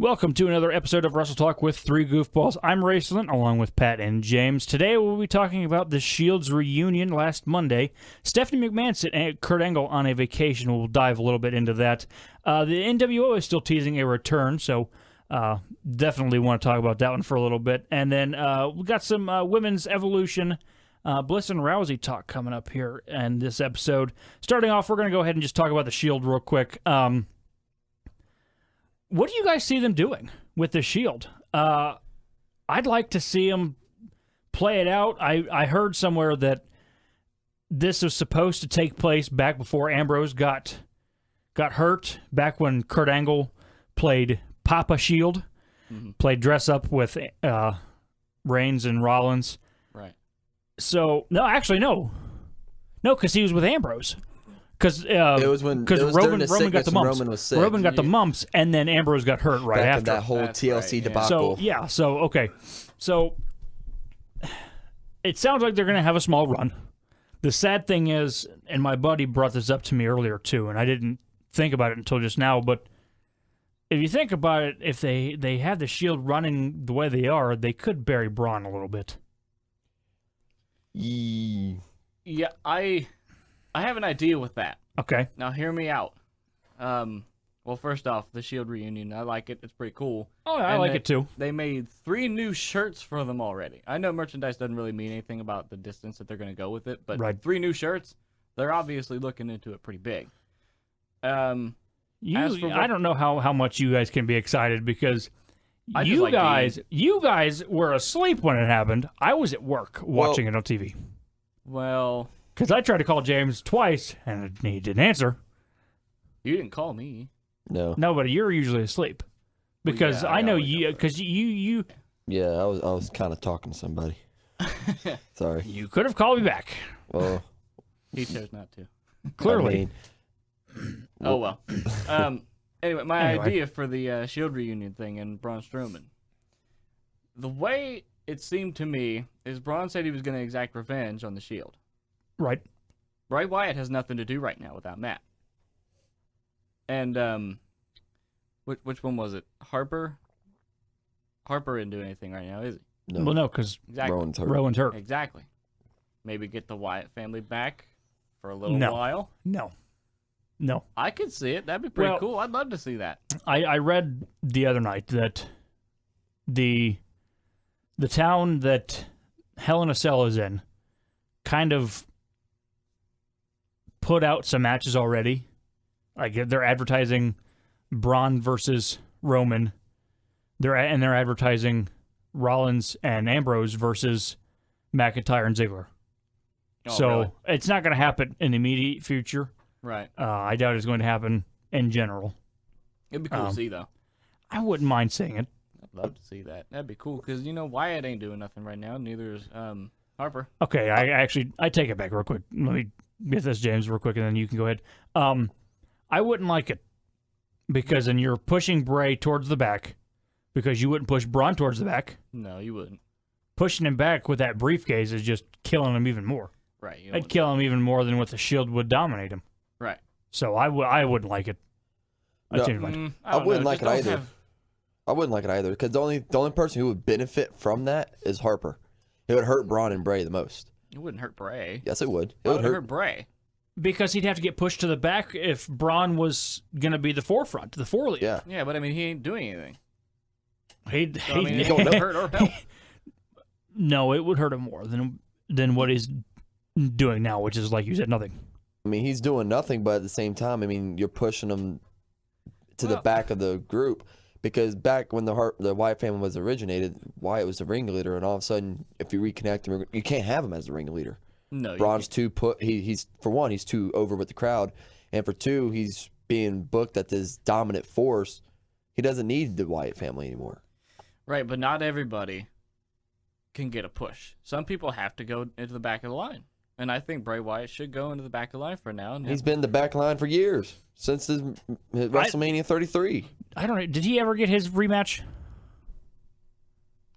Welcome to another episode of Wrestle Talk with 3 Goofballs. I'm Raceland, along with Pat and James. Today we'll be talking about the Shield's reunion last Monday. Stephanie McMahon and Kurt Angle on a vacation. We'll dive a little bit into that. The NWO is still teasing a return, so definitely want to talk about that one for a little bit. And then we got some women's evolution, Bliss and Rousey talk coming up here in this episode. Starting off, we're going to go ahead and just talk about the Shield real quick. What do you guys see them doing with the Shield? I'd like to see them play it out. I heard somewhere that this was supposed to take place back before Ambrose got hurt, back when Kurt Angle played Papa Shield, played dress up with Reigns and Rollins. Right. So, no, because he was with Ambrose. Because it was when Roman got the mumps. Roman was sick. Roman got the mumps, and then Ambrose got hurt right Back after. of that whole TLC debacle. So it sounds like they're going to have a small run. The sad thing is, and my buddy brought this up to me earlier too, and I didn't think about it until just now, but if you think about it, if they have the Shield running the way they are, they could bury Braun a little bit. Yeah, I have an idea with that. Okay. Now, hear me out. Well, first off, the Shield reunion, I like it. It's pretty cool. Oh, I like it too. They made 3 new shirts for them already. I know merchandise doesn't really mean anything about the distance that they're going to go with it, but Right. 3 new shirts, they're obviously looking into it pretty big. I don't know how much you guys can be excited because you guys were asleep when it happened. I was at work watching it on TV. Well, because I tried to call James twice and he didn't answer. you didn't call me. No, but you're usually asleep because Well, yeah, I I know always you. go Because you Yeah, I was kind of talking to somebody. Sorry. you could have called me back. Well, He chose not to. Clearly. Oh, well. Anyway, my idea for the Shield reunion thing and Braun Strowman. The way it seemed to me is Braun said he was going to exact revenge on the Shield. Right. Bray Wyatt has nothing to do right now without Matt. And, which one was it? Harper? Harper isn't doing anything right now, is he? no. Well, no, because Exactly. Rowan's hurt. Exactly. Maybe get the Wyatt family back for a little No. while. No. I could see it. That'd be pretty Well, cool. I'd love to see that. I read the other night that the town that Hell in a Cell is in kind of put out some matches already. Like they're advertising Braun versus Roman. They're advertising Rollins and Ambrose versus McIntyre and Ziggler. Oh, So really? it's not going to happen in the immediate future. Right. I doubt it's going to happen in general. It'd be cool to see, though. I wouldn't mind seeing it. I'd love to see that. That'd be cool, because, Wyatt ain't doing nothing right now. Neither is Harper. Okay, I take it back real quick. Let me get this, James, real quick, and then you can go ahead. I wouldn't like it because then you're pushing Bray towards the back because you wouldn't push Braun towards the back. No, you wouldn't. Pushing him back with that briefcase is just killing him even more. Right. You I'd kill him even more than with the Shield would dominate him. Right. So I wouldn't like it. No. I changed my mind. I wouldn't like it either. I wouldn't like it either because the only person who would benefit from that is Harper. It would hurt Braun and Bray the most. It wouldn't hurt Bray. Yes, it would. It would hurt Bray. Because he'd have to get pushed to the back if Braun was going to be the forefront, the forelead. Yeah. Yeah, but he ain't doing anything. He'd So, it don't hurt or help. No, it would hurt him more than what he's doing now, which is, like you said, nothing. I mean, he's doing nothing, but at the same time, I mean, you're pushing him to the back of the group because back when the Wyatt family was originated, Wyatt was the ringleader, and all of a sudden, if you reconnect him, you can't have him as the ringleader. No, Braun's he's for one, he's too over with the crowd, and for two, he's being booked at this dominant force. He doesn't need the Wyatt family anymore. Right, but not everybody can get a push. Some people have to go into the back of the line. And I think Bray Wyatt should go into the back of the line for now. And He's been the back line for years, since his WrestleMania 33. I don't know. Did he ever get his rematch?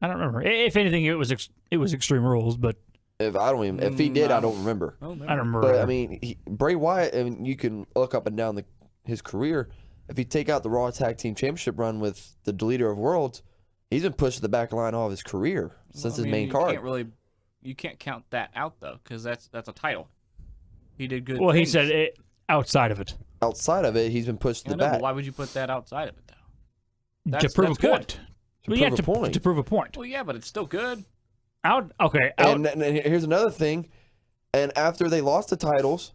I don't remember. If anything, it was Extreme Rules, but If he did, I don't remember. I don't remember. But I mean, Bray Wyatt, I mean, you can look up and down his career. if you take out the Raw Tag Team Championship run with the Deleter of Worlds, he's been pushed to the back line all of his career since his main card. You can't count that out though, because that's a title. He did good. Well, things. he said it outside of it. Outside of it, he's been pushed to the back. But why would you put that outside of it though? To prove a point. To prove a point. Well, yeah, but it's still good. Okay. And here's another thing. And after they lost the titles,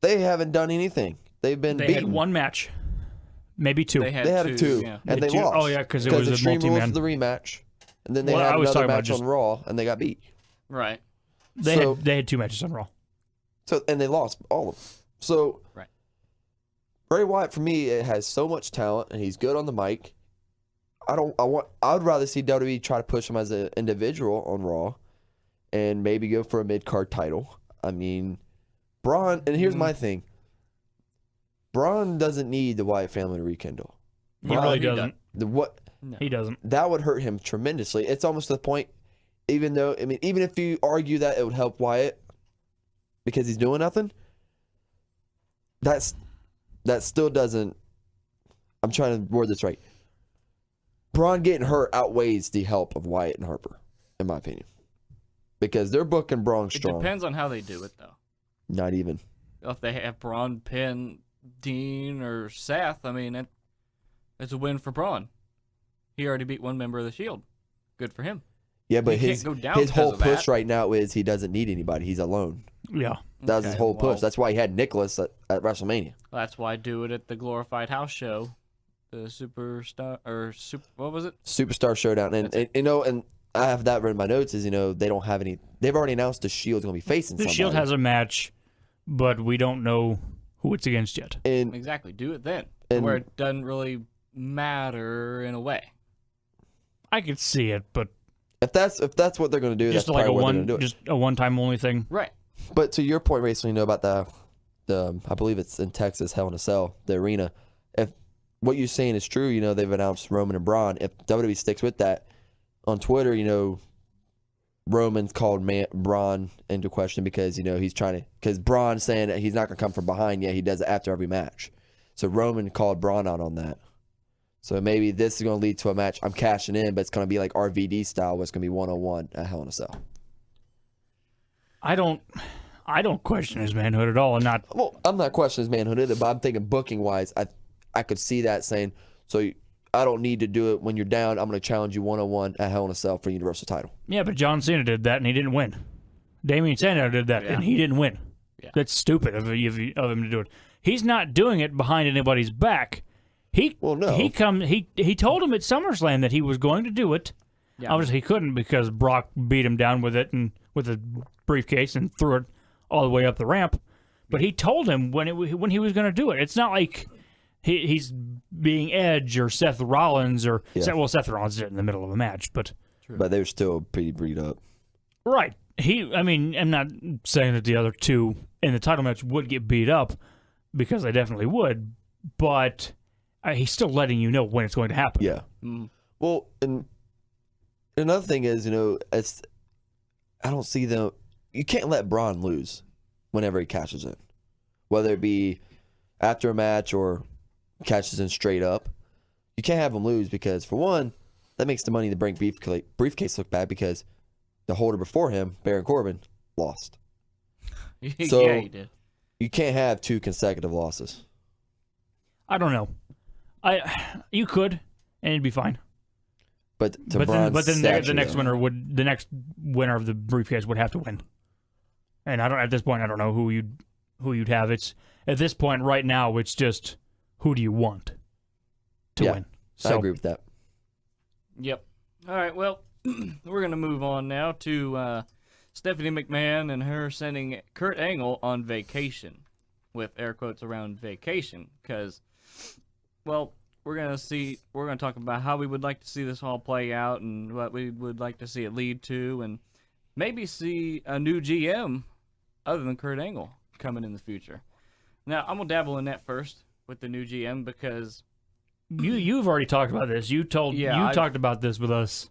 they haven't done anything. They've been beaten. They had one match. Maybe two. They had two, yeah. and they lost. Oh, yeah, because it was a Extreme multi-man. Rules of the rematch. And then they had another match on Raw, and they got beat. Right. They had two matches on Raw. And they lost all of them. So, right. Bray Wyatt, for me, has so much talent, and he's good on the mic. I would rather see WWE try to push him as an individual on Raw, and maybe go for a mid-card title. I mean, Braun, and here's my thing. Braun doesn't need the Wyatt family to rekindle. He really doesn't. He doesn't. That would hurt him tremendously. It's almost to the point, even if you argue that it would help Wyatt because he's doing nothing, that still doesn't. I'm trying to word this right. Braun getting hurt outweighs the help of Wyatt and Harper, in my opinion, because they're booking Braun strong. It depends on how they do it, though. Not even. If they have Braun pin Dean or Seth, I mean, it's a win for Braun. He already beat one member of the Shield. Good for him. Yeah, but his whole push right now is he doesn't need anybody. He's alone. Yeah. That was his whole push. That's why he had Nicholas at WrestleMania. That's why I do it at the Glorified House show. The what was it? Superstar Showdown. And I have that written in my notes is, they don't have any. They've already announced the Shield's going to be facing somebody. The Shield has a match, but we don't know who it's against yet. Exactly. Do it then, where it doesn't really matter in a way. I could see it, but if that's what they're going to do, just that's like a one-time only thing, right? But to your point, Rachel, about the I believe it's in Texas, Hell in a Cell, the arena. If what you're saying is true, they've announced Roman and Braun. If WWE sticks with that, on Twitter, Roman's called Braun into question because because Braun's saying that he's not going to come from behind yet. He does it after every match. So Roman called Braun out on that. So maybe this is going to lead to a match. I'm cashing in, but it's going to be like RVD style, where it's going to be 1-on-1 at Hell in a Cell. I don't question his manhood at all. I'm not questioning his manhood either, but I'm thinking booking wise, I could see that saying, so I don't need to do it when you're down. I'm going to challenge you 1-on-1 at Hell in a Cell for the Universal title. Yeah, but John Cena did that and he didn't win. Damien Sandow did that and he didn't win. Yeah. That's stupid of him to do it. He's not doing it behind anybody's back. He told him at SummerSlam that he was going to do it. Yeah. Obviously, he couldn't because Brock beat him down with it and with a briefcase and threw it all the way up the ramp. But he told him when he was going to do it. It's not like he's being Edge or Seth Rollins or Seth Rollins did it in the middle of a match, but they were still pretty beat up. Right. I'm not saying that the other two in the title match would get beat up because they definitely would, but he's still letting you know when it's going to happen. Yeah. Well, and another thing is, I don't see them. You can't let Braun lose whenever he cashes in, whether it be after a match or cashes in straight up. You can't have him lose because, for one, that makes the Money in the Bank briefcase look bad because the holder before him, Baron Corbin, lost. So yeah, he did. You can't have two consecutive losses. I don't know. You could, and it'd be fine. But then the next winner of the briefcase would have to win. And at this point I don't know who you'd have. It's at this point right now it's just who do you want to win. So I agree with that. Yep. All right, well, we're going to move on now to Stephanie McMahon and her sending Kurt Angle on vacation, with air quotes around vacation, because, well, we're going to talk about how we would like to see this all play out and what we would like to see it lead to, and maybe see a new GM other than Kurt Angle coming in the future. Now, I'm going to dabble in that first with the new GM because you've already talked about this. You talked about this with us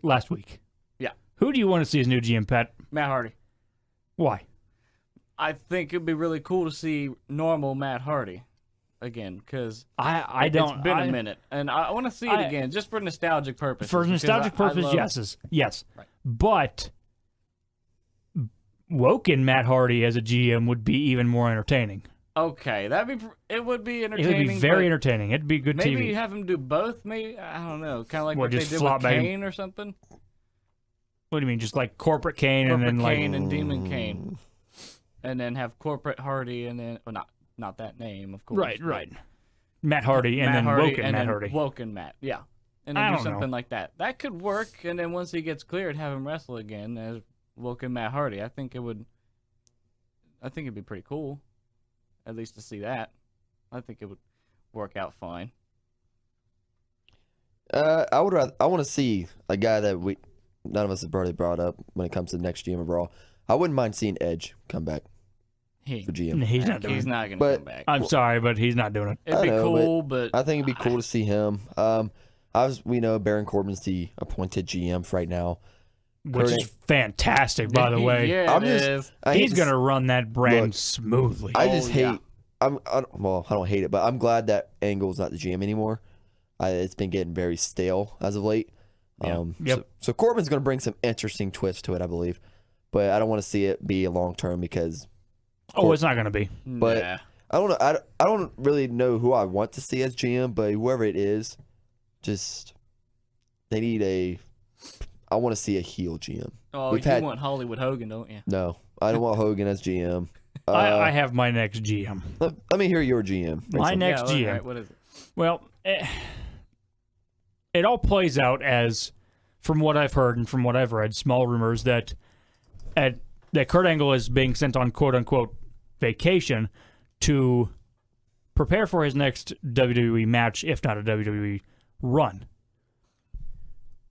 last week. Yeah. Who do you want to see as new GM, Pat? Matt Hardy. Why? I think it'd be really cool to see normal Matt Hardy. again because I don't. It's been a minute, and I want to see it again just for nostalgic purposes. For nostalgic purposes, yes. Right. But Woken Matt Hardy as a GM would be even more entertaining. Okay, it would be It entertaining. would be very entertaining. It'd be good TV. Maybe have him do both. Maybe I don't know, kind of like what they just did flop with back Kane or something. What do you mean, just like corporate Kane Corporate and then Kane like and Demon Kane, and then have corporate Hardy and then not that name, of course. right. Matt Hardy and then Woken Matt Hardy. Woken Matt, yeah, and then do something like that. That could work. And then once he gets cleared, have him wrestle again as Woken Matt Hardy. I think it'd be pretty cool. At least to see that. I think it would work out fine. I want to see a guy that none of us have already brought up when it comes to the next GM of Raw. I wouldn't mind seeing Edge come back for GM. He's not going to come back. I'm sorry, but he's not doing it. It'd be cool, but I think it'd be cool to see him. We know Baron Corbin's the appointed GM right now. Which is fantastic, by the way. Yeah, it is. He's going to run that brand smoothly. I just hate... I don't hate it, but I'm glad that Angle's not the GM anymore. It's been getting very stale as of late. So Corbin's going to bring some interesting twists to it, I believe. But I don't want to see it be a long-term because... it's not going to be. But I don't know. I don't really know who I want to see as GM, but whoever it is, just... They need I want to see a heel GM. Oh, you want Hollywood Hogan, don't you? No, I don't want Hogan as GM. I have my next GM. Let me hear your GM. My next GM. Right, what is it? Well, it all plays out as, from what I've heard and from what I've read, small rumors that Kurt Angle is being sent on quote-unquote vacation to prepare for his next WWE match, if not a WWE run.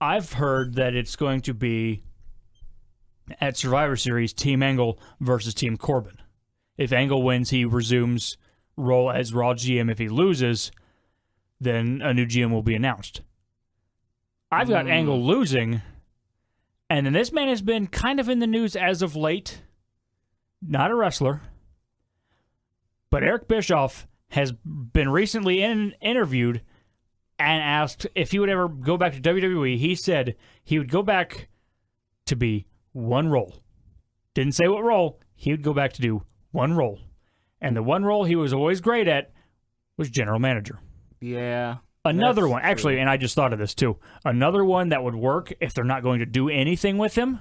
I've heard that it's going to be at Survivor Series, Team Angle versus Team Corbin. If Angle wins, he resumes role as Raw GM. If he loses, then a new GM will be announced. I've got Angle losing, and then this man has been kind of in the news as of late. Not a wrestler, but Eric Bischoff has been recently interviewed and asked if he would ever go back to WWE. He said he would go back to be one role. Didn't say what role. He would go back to do one role. And the one role he was always great at was general manager. Yeah. Another one, actually, and I just thought of this too. Another one that would work if they're not going to do anything with him,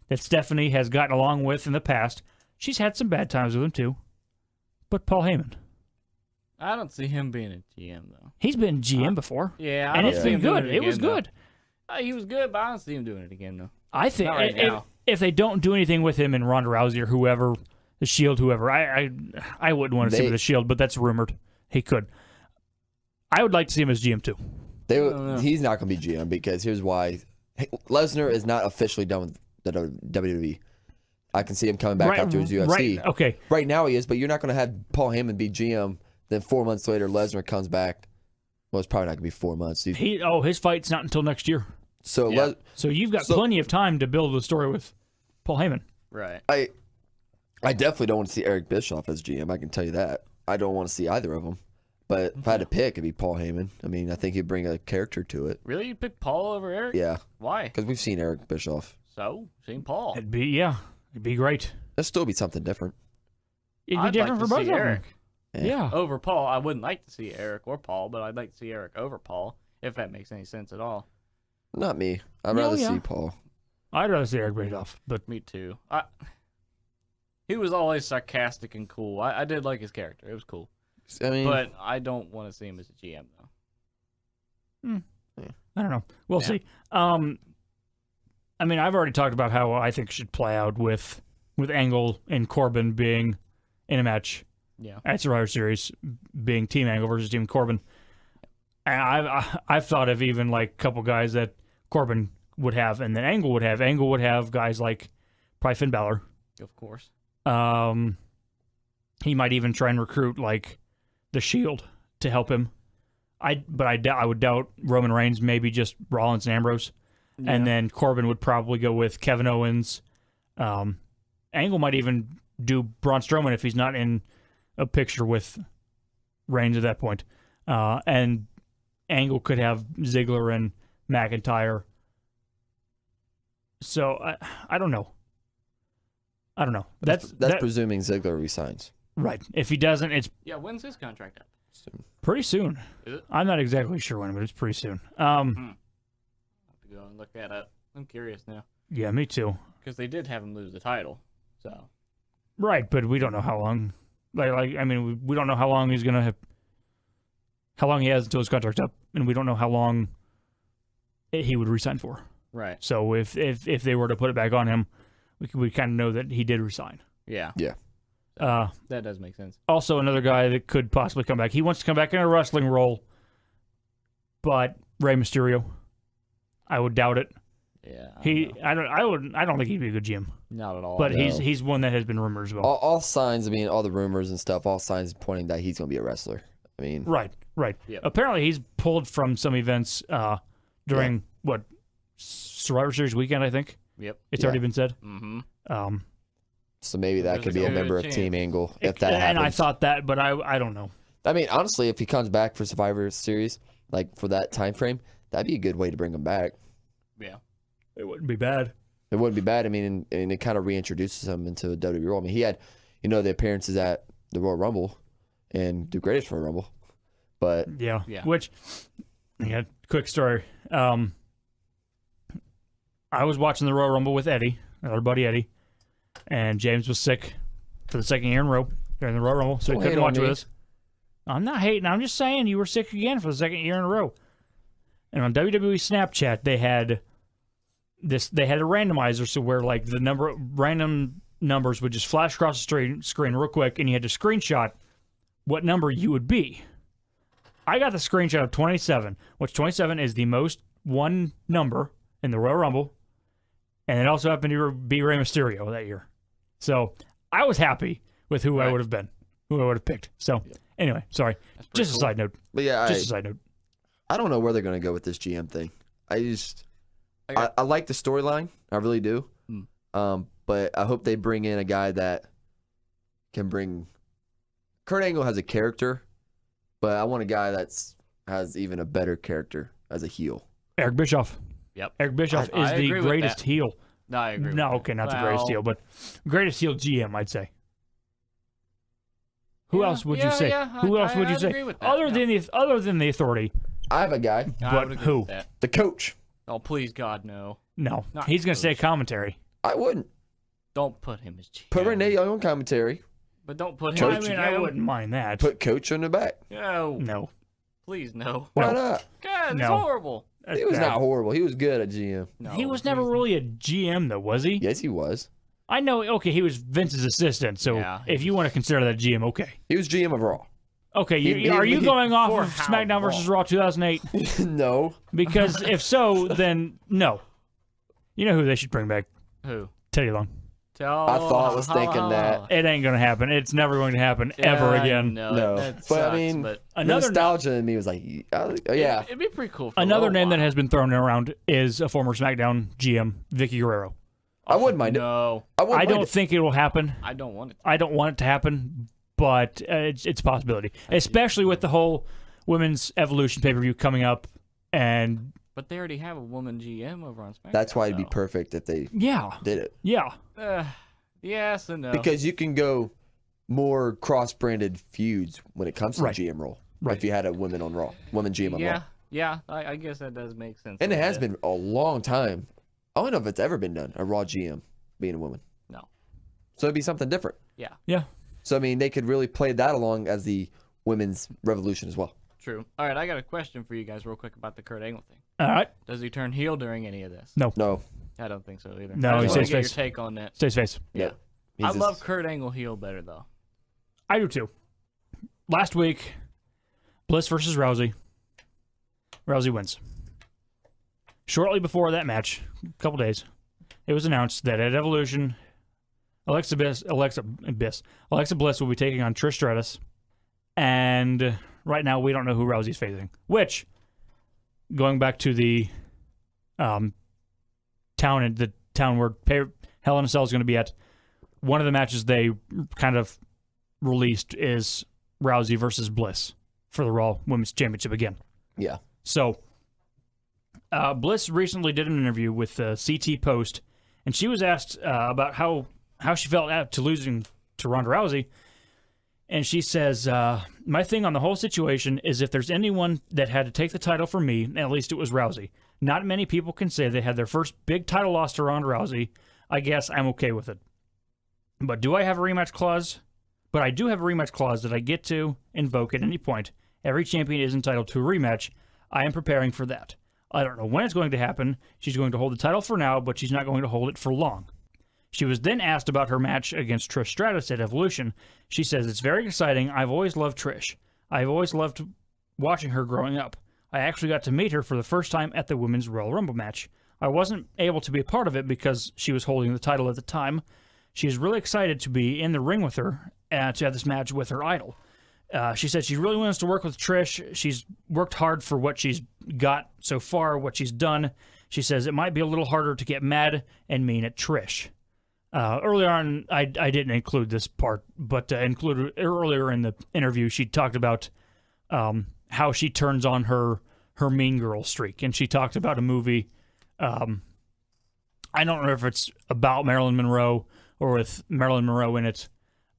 that Stephanie has gotten along with in the past. She's had some bad times with him too. But Paul Heyman. I don't see him being a GM, though. He's been GM before. Yeah, and it's been good. It was good. He was good, but I don't see him doing it again, though. I think if they don't do anything with him and Ronda Rousey or whoever, the Shield, whoever, I wouldn't want to see him with the Shield, but that's rumored. He could. I would like to see him as GM too. He's not going to be GM because here's why. Lesnar is not officially done with the WWE. I can see him coming back after his UFC. Right, okay. Right now he is, but you're not going to have Paul Heyman be GM. Then 4 months later, Lesnar comes back. Well, it's probably not going to be 4 months. His fight's not until next year. So you've got plenty of time to build the story with Paul Heyman. Right. I definitely don't want to see Eric Bischoff as GM. I can tell you that. I don't want to see either of them. But if I had to pick, it'd be Paul Heyman. I mean, I think he'd bring a character to it. Really? You pick Paul over Eric? Yeah. Why? Because we've seen Eric Bischoff. So, seen Paul. It'd be great. It'd still be something different. It'd be different for both of them. Eric. Yeah. Over Paul. I wouldn't like to see Eric or Paul, but I'd like to see Eric over Paul, if that makes any sense at all. Not me. I'd rather see Paul. I'd rather see Eric Bischoff, but me too. He was always sarcastic and cool. I did like his character. It was cool. I mean, but I don't want to see him as a GM though. I don't know. We'll see. I mean, I've already talked about how I think it should play out with Angle and Corbin being in a match. Yeah. At Survivor Series, being Team Angle versus Team Corbin. And I've thought of even like a couple guys that Corbin would have and that Angle would have. Angle would have guys like probably Finn Balor. Of course. He might even try and recruit like the Shield to help him. I would doubt Roman Reigns, maybe just Rollins and Ambrose. Yeah. And then Corbin would probably go with Kevin Owens. Angle might even do Braun Strowman if he's not in a picture with Reigns at that point. And Angle could have Ziggler and McIntyre. So I don't know. I don't know. That's presuming Ziggler resigns. right. If he doesn't, it's when's his contract up? pretty soon. Is it? I'm not exactly sure when, but it's pretty soon. I'll have to go and look that up. I'm curious now. Yeah, me too. Because they did have him lose the title. So. Right, but we don't know how long. I mean, we don't know how long he's gonna have. How long he has until his contract's up, and we don't know how long he would resign for. Right. So if they were to put it back on him, we kind of know that he did resign. Yeah. Yeah. That does make sense. Also, another guy that could possibly come back. He wants to come back in a wrestling role, but Rey Mysterio, I would doubt it. Yeah. I don't think he'd be a good GM. Not at all. But No. he's one that has been rumored as well. All signs, I mean, all the rumors and stuff, all signs pointing that he's going to be a wrestler. I mean, Right. Yep. Apparently, he's pulled from some events during Survivor Series weekend. I think Yep. it's already been said. Mm-hmm. so maybe that There's could a be a good member of chance. Team Angle if that happens. And I thought that, but I don't know. I mean, honestly, if he comes back for Survivor Series, like for that time frame, that'd be a good way to bring him back. Yeah. It wouldn't be bad. It wouldn't be bad. I mean, and it kind of reintroduces him into WWE role. I mean, he had, the appearances at the Royal Rumble and the Greatest Royal Rumble, but Yeah. Yeah. Which, quick story. I was watching the Royal Rumble with Eddie, our buddy Eddie, and James was sick for the second year in a row during the Royal Rumble, so he Don't couldn't hate on watch with me. us. I'm not hating. I'm just saying you were sick again for the second year in a row. And on WWE Snapchat, they had a randomizer, so where like the random numbers would just flash across the screen real quick, and you had to screenshot what number you would be. I got the screenshot of 27, which 27 is the most won number in the Royal Rumble, and it also happened to be Rey Mysterio that year. So I was happy with who I would have been, who I would have picked. So anyway, sorry, just a side note. But yeah, Just a side note. I don't know where they're going to go with this GM thing. I like the storyline. I really do. But I hope they bring in a guy that can bring. Kurt Angle has a character, but I want a guy has even a better character as a heel. Eric Bischoff. Yep. Eric Bischoff I is the agree with greatest that. heel. No, I agree. No, with okay, that. not the greatest heel, but greatest heel GM, I'd say. Who else would you say? Who else would you I'd say? agree with that, Other than the Authority. I have a guy, I But would agree who? with that. the coach. Oh, please, God, no. No, Not he's going to say coach. commentary. I wouldn't Don't put him as GM. put Renee Young on commentary. But don't put him I as mean, GM. I wouldn't mind that. Put coach on the back. No. No. Please, no. Why No. not? God, it's No. horrible. He was not horrible. He was good at GM. No, He was never really a GM, though, was he? Yes, he was. I know, okay, he was Vince's assistant, so Yeah, he if you want to consider that GM, okay. He was GM of Raw. Okay, He- are you he- going off for of how SmackDown versus Raw 2008? No. Because if so, then no. You know who they should bring back? Who? Teddy Long. I was thinking that. It ain't going to happen. It's never going to happen ever again. No. That But, sucks, I mean, but Another nostalgia in me was like, yeah. it'd be pretty cool. For Another a name that while. has been thrown around is a former SmackDown GM, Vicky Guerrero. I wouldn't mind it. No, I wouldn't I mind don't it. think it will happen. I don't want it. I don't want it to happen, but it's a possibility, especially with the whole women's evolution pay-per-view coming up. And But they already have a woman GM over on SmackDown. That's why it'd be though. perfect if they yeah, did it. yeah. Yes and no. Because you can go more cross-branded feuds when it comes to Right. the GM role. Right. If you had a woman on Raw, women GM on yeah, Raw. yeah. I guess that does make sense. And a it has bit. been a long time. I don't know if it's ever been done, a Raw GM being a woman. No. So it'd be something different. Yeah, Yeah. So, I mean, they could really play that along as the women's revolution as well. true. All right, I got a question for you guys real quick about the Kurt Angle thing. All right. Does he turn heel during any of this? No. No. I don't think so either. No, I he just wanna stays get face. your take on that. Stays face. Yeah. He's I just- love Kurt Angle heel better though. I do too. Last week, Bliss versus Rousey. Rousey wins. Shortly before that match, a couple days, it was announced that at Evolution, Alexa Bliss will be taking on Trish Stratus, and right now we don't know who Rousey's facing. Which, going back to the town where Hell in a Cell is going to be at, one of the matches they kind of released is Rousey versus Bliss. for the Raw Women's Championship again. Yeah. So, Bliss recently did an interview with CT Post, and she was asked about how she felt after losing to Ronda Rousey. And she says, my thing on the whole situation is if there's anyone that had to take the title from me, at least it was Rousey. Not many people can say they had their first big title loss to Ronda Rousey. I guess I'm okay with it. But do I have a rematch clause? But I do have a rematch clause that I get to invoke at any point. Every champion is entitled to a rematch. I am preparing for that. I don't know when it's going to happen. She's going to hold the title for now, but she's not going to hold it for long. She was then asked about her match against Trish Stratus at Evolution. She says, it's very exciting. I've always loved Trish. I've always loved watching her growing up. I actually got to meet her for the first time at the Women's Royal Rumble match. I wasn't able to be a part of it because she was holding the title at the time. She is really excited to be in the ring with her and to have this match with her idol. She said she really wants to work with Trish. She's worked hard for what she's got so far, what she's done. She says it might be a little harder to get mad and mean at Trish. Earlier on, I didn't include this part, but included earlier in the interview, she talked about how she turns on her mean girl streak, and she talked about a movie. I don't know if it's about Marilyn Monroe or with Marilyn Monroe in it.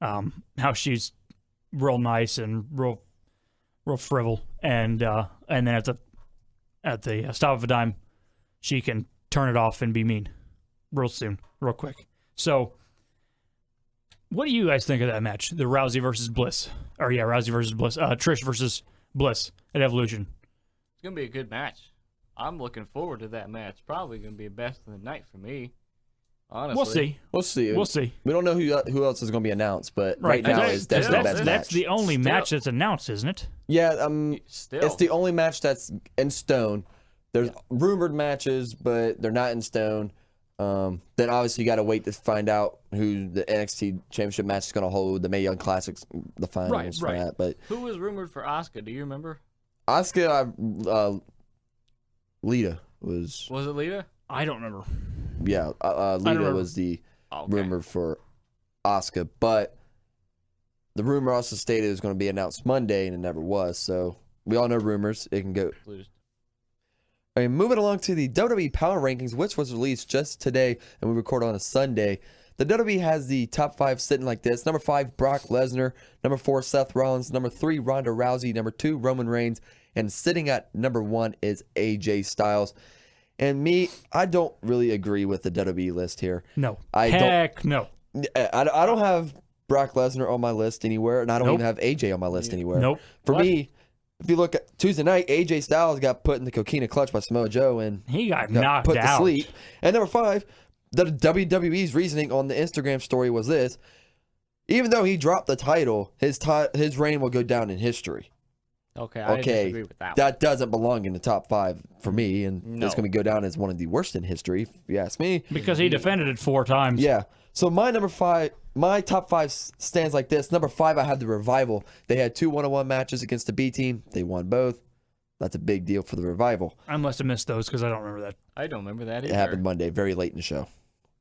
How she's real nice and real frivol, and then at the stop of a dime, she can turn it off and be mean real soon, real quick. So, what do you guys think of that match? The Rousey versus Bliss. Rousey versus Bliss. Trish versus Bliss at Evolution. It's going to be a good match. I'm looking forward to that match. Probably going to be the best of the night for me. Honestly. We'll see. We'll see. We don't know who else is going to be announced, but right now is definitely the best match. That's the only match that's announced, isn't it? Yeah, it's the only match that's in stone. There's rumored matches, but they're not in stone. Then obviously you got to wait to find out who the NXT Championship match is going to hold. The Mae Young Classics, the finals for that. But who was rumored for Asuka? Do you remember? Asuka, Lita was. Was it Lita? I don't remember. Yeah, Lita was the rumor for Asuka, but the rumor also stated it was going to be announced Monday, and it never was. So we all know rumors. It can go. Okay, moving along to the WWE Power Rankings, which was released just today, and we record on a Sunday. The WWE has the top 5 sitting like this. Number 5, Brock Lesnar. Number 4, Seth Rollins. Number 3, Ronda Rousey. Number 2, Roman Reigns. And sitting at number 1 is AJ Styles. And me, I don't really agree with the WWE list here. No. No. I don't have Brock Lesnar on my list anywhere, and I don't even have AJ on my list anywhere. Nope. For me, if you look at Tuesday night, AJ Styles got put in the coquina clutch by Samoa Joe, and he got knocked put out. to sleep. And number 5, the WWE's reasoning on the Instagram story was this: even though he dropped the title, his reign will go down in history. Okay, I disagree with that. That doesn't belong in the top 5 for me, and it's going to go down as one of the worst in history, if you ask me. Because he defended it 4 times. Yeah. So my top 5 stands like this. Number 5, I have the Revival. They had 2 1-on-1 matches against the B team. They won both. That's a big deal for the Revival. I must have missed those because I don't remember that. I don't remember that either. It happened Monday, very late in the show.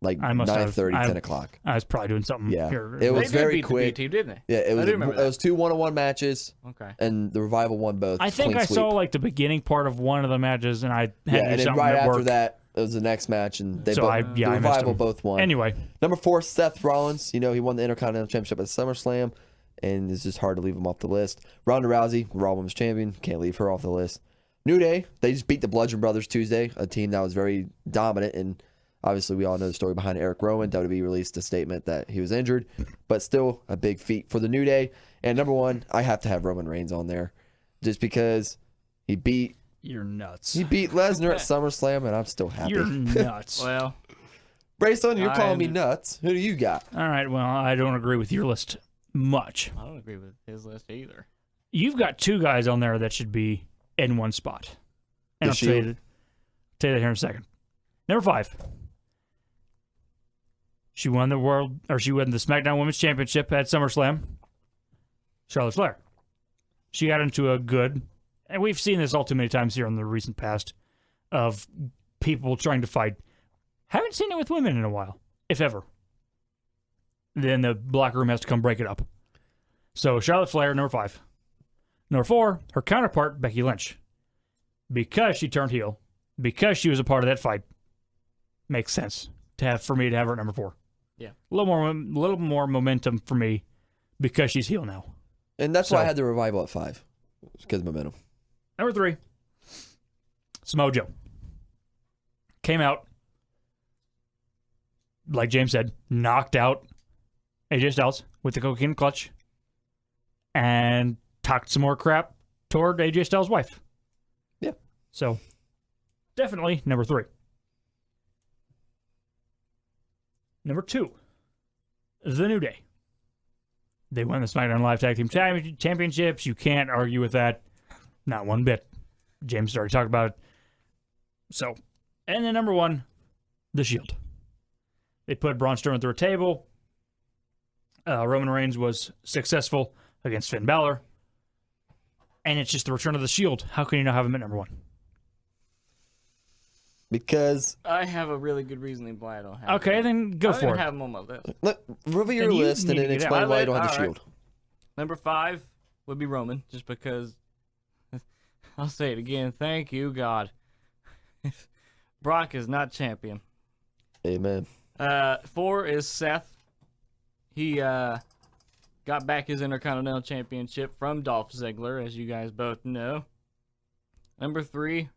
Like 9:30, 10 o'clock. I was probably doing something. Yeah, here. it was very quick. The B team, didn't they? Yeah, it was 2 1-on-1 matches. Okay. And the Revival won both. I think I saw like the beginning part of one of the matches, and I had to do and then something right at after work. that, it was the next match, and they So both, I the missed Revival him. both won. Anyway, number 4, Seth Rollins. He won the Intercontinental Championship at SummerSlam, and it's just hard to leave him off the list. Ronda Rousey, Raw Women's Champion, can't leave her off the list. New Day, they just beat the Bludgeon Brothers Tuesday, a team that was very dominant, and obviously we all know the story behind Eric Rowan. WWE released a statement that he was injured, but still a big feat for the New Day. And number 1, I have to have Roman Reigns on there, just because he beat. You're nuts. He beat Lesnar at SummerSlam, and I'm still happy. You're nuts. Well, Brayson, you're calling me nuts. Who do you got? All right, well, I don't agree with your list much. I don't agree with his list either. You've got 2 guys on there that should be in one spot. And I'll tell you that here in a second. Number 5. She won the SmackDown Women's Championship at SummerSlam. Charlotte Flair. She got into a good, and we've seen this all too many times here in the recent past, of people trying to fight. Haven't seen it with women in a while, if ever. Then the locker room has to come break it up. So Charlotte Flair, number 5. Number 4, her counterpart, Becky Lynch. Because she turned heel, because she was a part of that fight, makes sense for me to have her at number 4. Yeah. A little more momentum for me because she's heel now. And that's why I had the Revival at 5. Because of momentum. Number 3, Samoa Joe. Came out, like James said, knocked out AJ Styles with the cocaine clutch and talked some more crap toward AJ Styles' wife. Yeah. So, definitely number 3. Number 2, The New Day. They won the SmackDown Live Tag Team Championships. You can't argue with that. Not one bit. James already talked about it. So, and then number 1, The Shield. They put Braun Strowman through a table. Roman Reigns was successful against Finn Balor. And it's just the return of The Shield. How can you not have him at number 1? Because I have a really good reasoning why I don't have Okay, him. then go I for don't it. have him on my list. review your Then you list and need to then get explain out. why you don't have the Alright. Shield. Number 5 would be Roman, just because. I'll say it again. Thank you, God. Brock is not champion. Amen. 4 is Seth. He got back his Intercontinental Championship from Dolph Ziggler, as you guys both know. Number 3,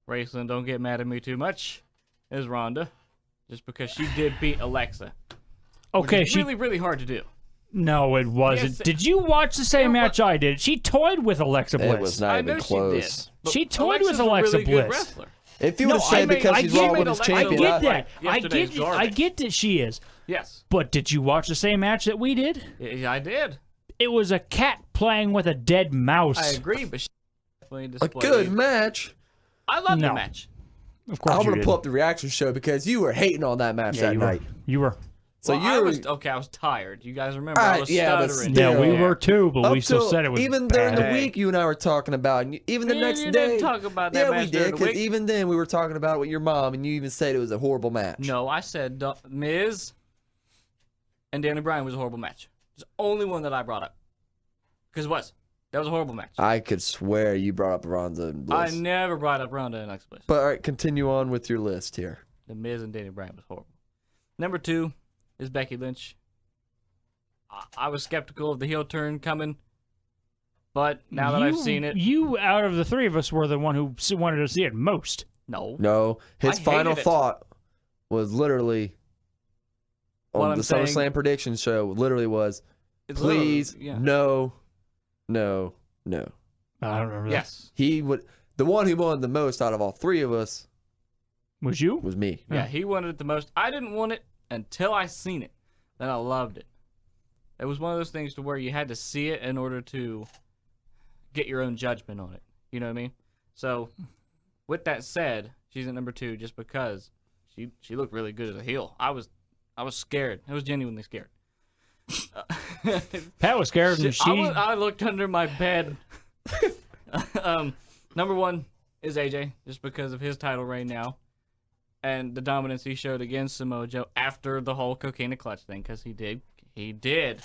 Raceland, don't get mad at me too much, is Ronda, just because she did beat Alexa. Okay, which is really, really hard to do. No, it wasn't. Yes, Did you watch the same match I did? She toyed with Alexa Bliss. It was not I even know close. she did. But She toyed with Alexa's a Alexa really good Bliss. wrestler. If you would have No, said I because made- she's I Raw made Women's Alexa I Champion, get that. Yesterday's garbage. I get that she is. Yes. But did you watch the same match that we did? Yeah, I did. It was a cat playing with a dead mouse. I agree, but she definitely a displayed. good match. I love No. the match. Of course I'm you going to did. pull up the reaction show because you were hating on that match that you night. were. You were. So Well, I was tired. You guys remember I was yeah, but stuttering. still. Yeah, we Yeah. were too, but Up we still till- said it was even during the bad. week you and I were talking about, and even the You next didn't day. talk about that yeah, match we during did the because week. even then we were talking about it with your mom, and you even said it was a horrible match. No, I said Miz and Danny Bryan was a horrible match. It's the only one that I brought up. Because that was a horrible match. I could swear you brought up Ronda and Bliss. I never brought up Ronda and Alexa Bliss. But all right, continue on with your list here. The Miz and Danny Bryan was horrible. Number 2 is Becky Lynch. I was skeptical of the heel turn coming, but now that I've seen it, You, out of the 3 of us, were the one who wanted to see it most. no. No, his I final hated it. thought was literally What on I'm the saying- SummerSlam prediction show. Literally was, It's literally- please, yeah. no. I don't remember that. Yes. He would. The one who wanted the most out of all 3 of us Was you? was me. Yeah, he wanted it the most. I didn't want it until I seen it. Then I loved it. It was one of those things to where you had to see it in order to get your own judgment on it. You know what I mean? So, with that said, she's at number 2 just because she looked really good as a heel. I was scared. I was genuinely scared. Pat was scared, and I looked under my bed. Number 1 is AJ, just because of his title reign now, and the dominance he showed against Samoa Joe after the whole cocaine and clutch thing, because he did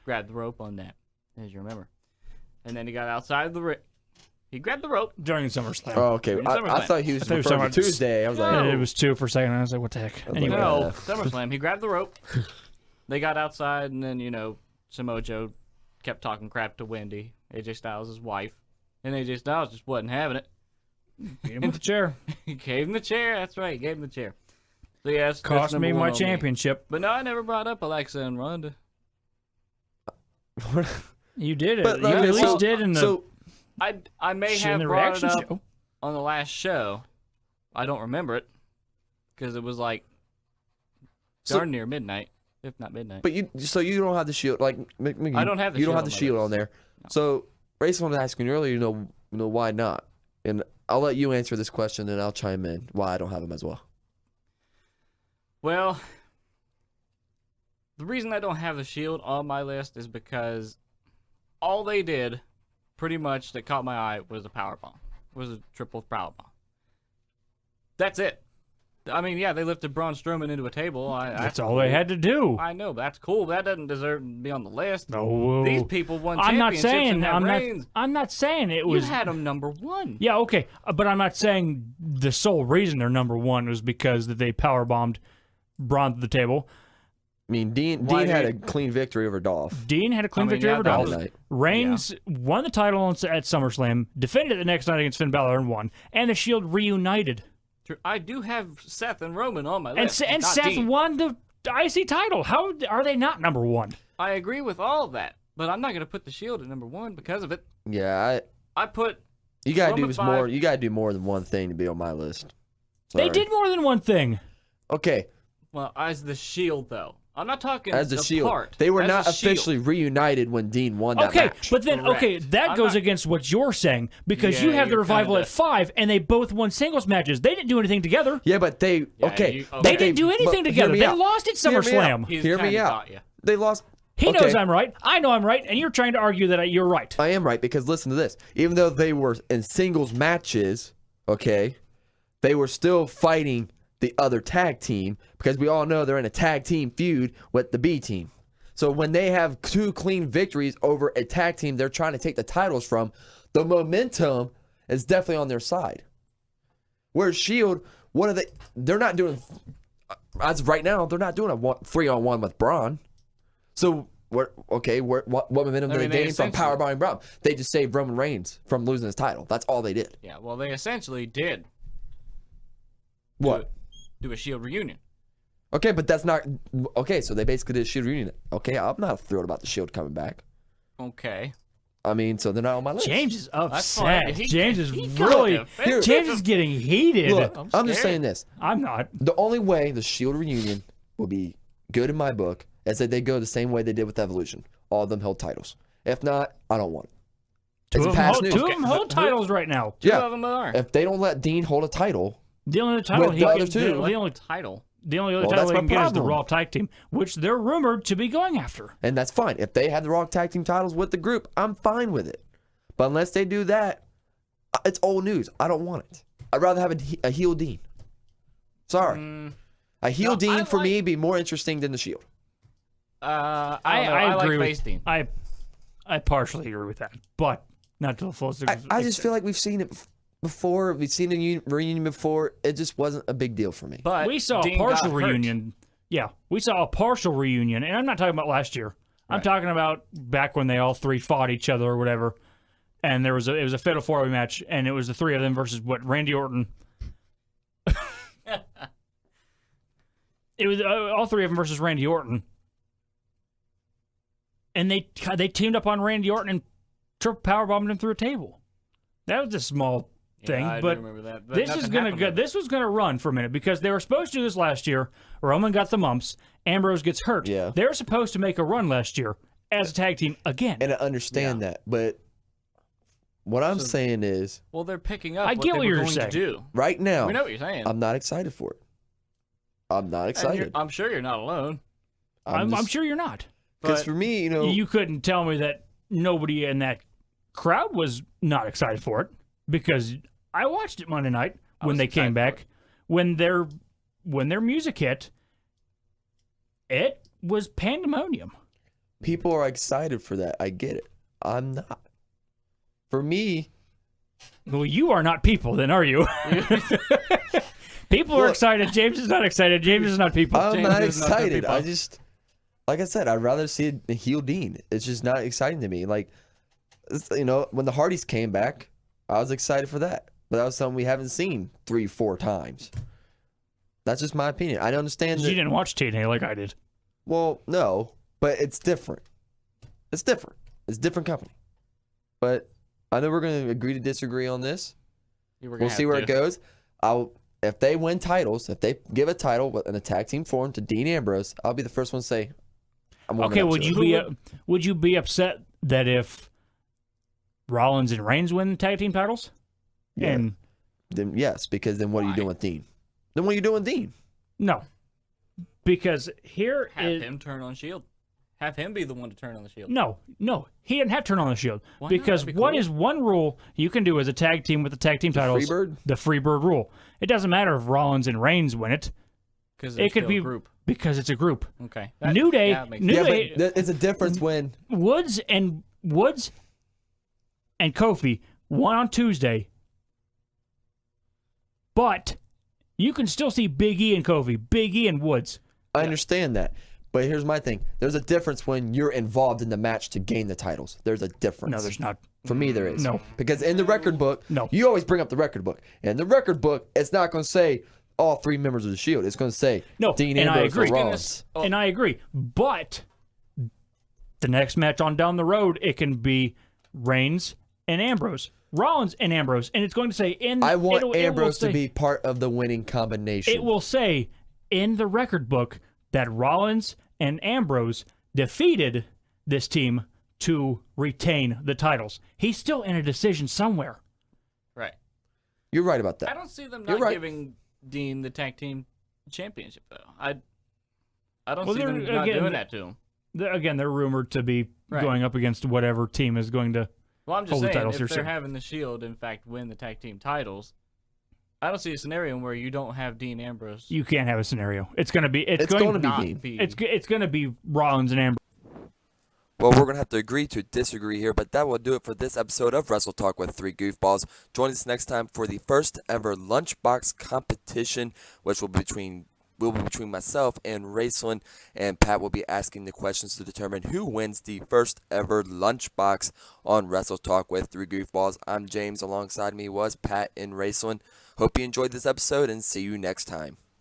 grab the rope on that, as you remember, and then he got outside the ring. He grabbed the rope. during SummerSlam. Oh, okay. In I SummerSlam. thought he was I thought you were referring talking to about- Tuesday. I was like, No. It was 2 for a second, and I was like, what the heck? like, Anyway, No, Yeah. SummerSlam. He grabbed the rope. They got outside, and then Samoa Joe kept talking crap to Wendy, AJ Styles' wife, and AJ Styles just wasn't having it. beat him with the chair. He gave him the chair. That's right. He gave him the chair. So yeah, that's Cost number me 1 my on championship. But no, I never brought up Alexa and Ronda. You did it. But, You okay, at least so- did in the, So I may in have the brought it reaction up show. on the last show. I don't remember it because it was like So- darn near midnight, if not midnight. But you don't have the Shield. Like McGee, I don't have the you don't Shield have the on my Shield list. on there. No. So Rachel was asking earlier, why not? And I'll let you answer this question, and I'll chime in why I don't have him as well. Well, the reason I don't have the Shield on my list is because all they did, pretty much, that caught my eye was a powerbomb. Was a triple powerbomb. That's it. I mean, yeah, they lifted Braun Strowman into a table. That's all they had to do. I know, but that's cool. That doesn't deserve to be on the list. No, These people won I'm not championships saying. and had reigns. I'm not saying it You was. had them number 1. Yeah, okay, but I'm not saying the sole reason they're number 1 was because that they power bombed Braun to the table. I mean, Dean had a clean victory over Dolph. Dean had a clean victory over that Dolph. night. Reigns won the title at SummerSlam, defended it the next night against Finn Balor and won, and the Shield reunited. True. I do have Seth and Roman on my list. And not Seth Dean. won the IC title. How are they not number 1? I agree with all of that, but I'm not going to put the Shield at number 1 because of it. Yeah, I put. you gotta Roman do 5. more. You gotta do more than one thing to be on my list. Sorry. They did more than one thing. Okay, Well, as the Shield, though. I'm not talking as the Shield, apart. they were As not a Shield. officially reunited when Dean won that Okay, match. but then Correct. that I'm goes not- against what you're saying because Yeah, you have the you're Revival kinda- at 5, and they both won singles matches. They didn't do anything together. Yeah, but they okay. They didn't do anything but together. hear me They out. lost at Hear me out. SummerSlam. He's Hear me kinda out. got ya. They lost. He okay. knows I'm right. I know I'm right, and you're trying to argue that you're right. I am right because listen to this. Even though they were in singles matches, okay, they were still fighting the other tag team because we all know they're in a tag team feud with the B team. So when they have 2 clean victories over a tag team they're trying to take the titles from, the momentum is definitely on their side. Whereas Shield, what are they? They're not doing, as of right now, they're not doing a 3-on-1 with Braun. So what momentum did they gain from powerbombing Braun? They just saved Roman Reigns from losing his title. That's all they did. Yeah, well, they essentially did. What? Do a Shield reunion. Okay, but that's not okay. So they basically did a Shield reunion. Okay, I'm not thrilled about the Shield coming back. Okay. I mean, so they're not on my list. James is fine. upset. James is He got really. defensive. James is getting heated. Look, I'm just scared. saying this. I'm not. The only way the Shield reunion will be good in my book is that they go the same way they did with Evolution. All of them held titles. If not, I don't want it. It's past news. Two of them hold titles right now. Two Yeah. of them are. If they don't let Dean hold a title, The only title With he the can other two. the only title. other Well, title that's he my can get is the problem. Raw Tag Team, which they're rumored to be going after. and that's fine. If they have the Raw tag team titles with the group, I'm fine with it. But unless they do that, it's old news. I don't want it. I'd rather have a heel Dean. Sorry. A heel No, Dean I for like- me be more interesting than the Shield. I I agree like with Face Dean. I partially agree with that, but not to the fullest extent. I just feel like we've seen it before. We've seen a reunion before. It just wasn't a big deal for me. But we saw Dean a partial got hurt. reunion. Yeah, we saw a partial reunion, and I'm not talking about last year. I'm talking about back when they all 3 fought each other or whatever, and it was a fatal 4-way match, and it was the 3 of them versus Randy Orton. It was all 3 of them versus Randy Orton, and they teamed up on Randy Orton and powerbombed him through a table. That was a small thing, I do but remember that. this is nothing gonna happened go. with it. This was gonna run for a minute because they were supposed to do this last year. Roman got the mumps. Ambrose gets hurt. Yeah. They were supposed to make a run last year as a tag team again. And I understand that, but what I'm saying is, Well, they're picking up I what get they what were you're going saying. to do. right now, We know what you're saying. I'm not excited for it. I'm not And excited. I'm sure you're not alone. I'm sure you're not. Because but- for me, You couldn't tell me that nobody in that crowd was not excited for it because I watched it Monday night when was they came excited back. for When their music hit, it was pandemonium. people are excited for that. I get it. I'm not. For me, Well, you are not people, then, are you? People are Look. excited. James is not excited. James is not people. I'm James not is not good excited. people. I just, like I said, I'd rather see a heel Dean. It's just not exciting to me. Like, when the Hardys came back, I was excited for that. But that was something we haven't seen 3-4 times. That's just my opinion. I understand You that. didn't watch TNA like I did. Well, no, but it's different. It's different. It's a different company. But I know we're going to agree to disagree on this. We'll see where it goes. If they win titles, if they give a title in a tag team form to Dean Ambrose, I'll be the first one to say, I'm warming Okay, up would to you it. would you be upset that if Rollins and Reigns win the tag team titles? Yeah. And Then yes, because then what are you doing with Dean? Then what are you doing with Dean? no, because here Have is him turn on Shield. Have him be the one to turn on the Shield. No, he didn't have to turn on the Shield. Why not? Because That'd be what cool. is one rule you can do as a tag team with the tag team titles? Freebird? The Freebird rule. It doesn't matter if Rollins and Reigns win it. Because It could be a group. because it's a group. Okay. New Day, yeah, that makes New sense. Yeah, Day, but it's a difference when Woods and Kofi won on Tuesday, but you can still see Big E and Kofi, Big E and Woods. I understand that. But here's my thing. There's a difference when you're involved in the match to gain the titles. There's a difference. No, there's not. For me, there is. No. Because in the record book, No. you always bring up the record book. And the record book, it's not going to say all 3 members of the Shield. It's going to say No, Dean and I Ambrose agree. or Rollins. And I agree. But the next match on down the road, it can be Reigns and Ambrose, Rollins and Ambrose, and it's going to say in. I want it will Ambrose say- to be part of the winning combination. It will say in the record book that Rollins and Ambrose defeated this team to retain the titles. He's still in a decision somewhere. Right. You're right about that. I don't see them You're not right. giving Dean the tag team championship though. I don't Well, see them they're- not again, doing that to him. They're rumored to be Right. going up against whatever team is going to. Well, I'm just hold the saying, titles if here they're soon. having the Shield, in fact, win the tag team titles, I don't see a scenario where you don't have Dean Ambrose. You can't have a scenario. It's going to be. It's, It's going gonna be not Dean. be. It's going to be Rollins and Ambrose. Well, we're going to have to agree to disagree here, but that will do it for this episode of Wrestle Talk with 3 Goofballs. Join us next time for the first ever lunchbox competition, which will be between myself and Raceland, and Pat will be asking the questions to determine who wins the first ever lunchbox on Wrestle Talk with 3 Goofballs. I'm James. Alongside me was Pat and Raceland. Hope you enjoyed this episode, and see you next time.